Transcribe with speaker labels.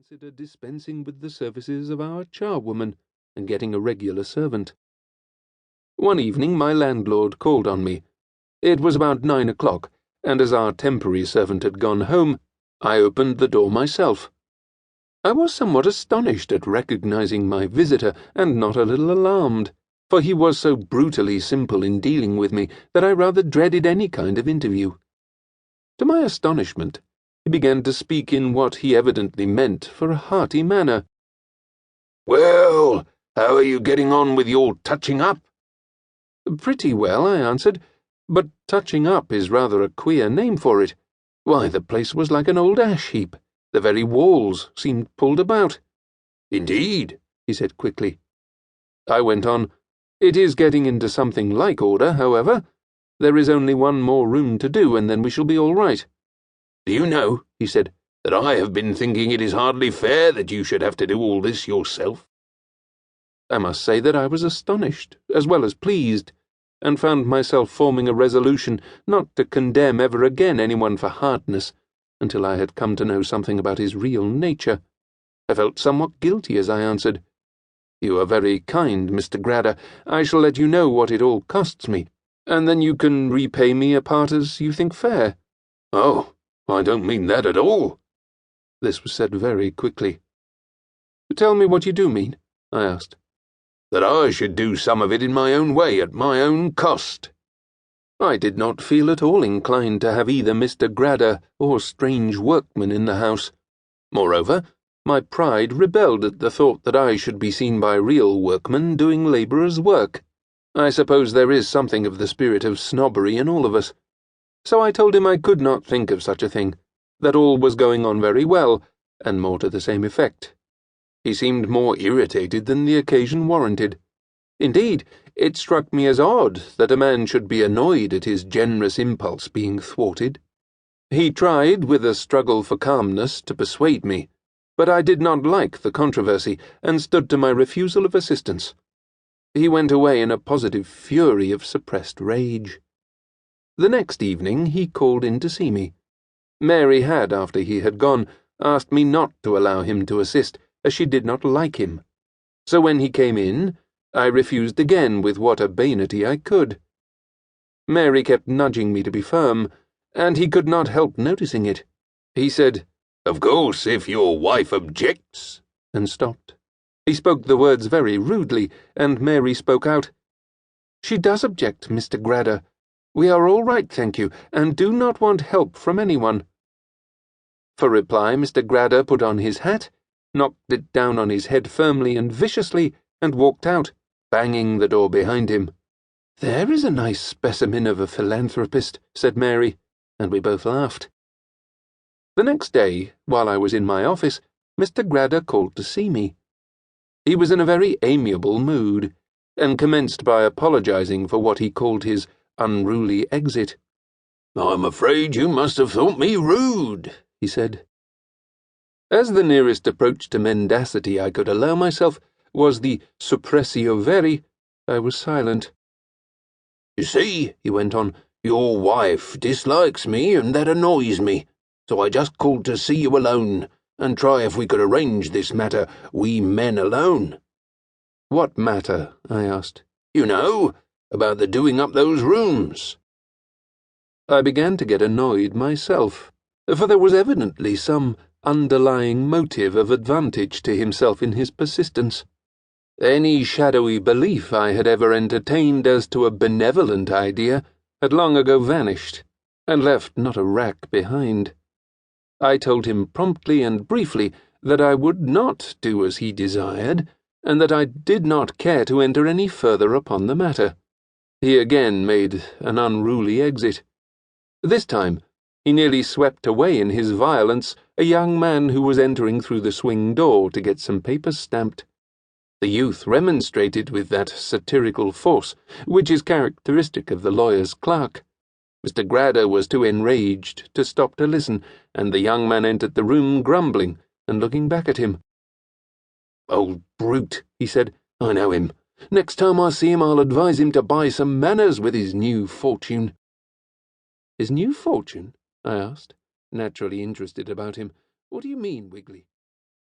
Speaker 1: consider dispensing with the services of our charwoman and getting a regular servant. One evening my landlord called on me. It was about 9 o'clock, and as our temporary servant had gone home, I opened the door myself. I was somewhat astonished at recognizing my visitor, and not a little alarmed, for he was so brutally simple in dealing with me that I rather dreaded any kind of interview. To my astonishment, he began to speak in what he evidently meant for a hearty manner.
Speaker 2: "Well, how are you getting on with your touching up?"
Speaker 1: "Pretty well," I answered, "but touching up is rather a queer name for it. Why, the place was like an old ash heap. The very walls seemed pulled about."
Speaker 2: "Indeed,"
Speaker 1: he said quickly. I went on, "It is getting into something like order, however. There is only one more room to do, and then we shall be all right."
Speaker 2: "Do you know," he said, "that I have been thinking it is hardly fair that you should have to do all this yourself?"
Speaker 1: I must say that I was astonished, as well as pleased, and found myself forming a resolution not to condemn ever again anyone for hardness, until I had come to know something about his real nature. I felt somewhat guilty as I answered, "You are very kind, Mr. Grader. I shall let you know what it all costs me, and then you can repay me a part as you think fair."
Speaker 2: "Oh, I don't mean that at all."
Speaker 1: This was said very quickly. "Tell me what you do mean," I asked.
Speaker 2: "That I should do some of it in my own way, at my own cost."
Speaker 1: I did not feel at all inclined to have either Mr. Grader or strange workmen in the house. Moreover, my pride rebelled at the thought that I should be seen by real workmen doing labourers' work. I suppose there is something of the spirit of snobbery in all of us. So I told him I could not think of such a thing, that all was going on very well, and more to the same effect. He seemed more irritated than the occasion warranted. Indeed, it struck me as odd that a man should be annoyed at his generous impulse being thwarted. He tried, with a struggle for calmness, to persuade me, but I did not like the controversy, and stood to my refusal of assistance. He went away in a positive fury of suppressed rage. The next evening he called in to see me. Mary had, after he had gone, asked me not to allow him to assist, as she did not like him. So when he came in, I refused again with what urbanity I could. Mary kept nudging me to be firm, and he could not help noticing it. He said,
Speaker 2: "Of course, if your wife objects,"
Speaker 1: and stopped. He spoke the words very rudely, and Mary spoke out, "She does object, Mr. Grader. We are all right, thank you, and do not want help from anyone." For reply, Mr. Grader put on his hat, knocked it down on his head firmly and viciously, and walked out, banging the door behind him. "There is a nice specimen of a philanthropist," said Mary, and we both laughed. The next day, while I was in my office, Mr. Grader called to see me. He was in a very amiable mood, and commenced by apologizing for what he called his unruly exit.
Speaker 2: "I'm afraid you must have thought me rude," he said.
Speaker 1: As the nearest approach to mendacity I could allow myself was the suppressio veri, I was silent.
Speaker 2: "You see," he went on, "your wife dislikes me, and that annoys me, so I just called to see you alone, and try if we could arrange this matter, we men alone."
Speaker 1: "What matter?" I asked.
Speaker 2: "You know, about the doing up those rooms."
Speaker 1: I began to get annoyed myself, for there was evidently some underlying motive of advantage to himself in his persistence. Any shadowy belief I had ever entertained as to a benevolent idea had long ago vanished, and left not a rack behind. I told him promptly and briefly that I would not do as he desired, and that I did not care to enter any further upon the matter. He again made an unruly exit. This time, he nearly swept away in his violence a young man who was entering through the swing door to get some papers stamped. The youth remonstrated with that satirical force which is characteristic of the lawyer's clerk. Mr. Grader was too enraged to stop to listen, and the young man entered the room grumbling and looking back at him. "Old brute," he said. "I know him. Next time I see him I'll advise him to buy some manners with his new fortune." "His new fortune?" I asked, naturally interested about him. "What do you mean, Wiggly?"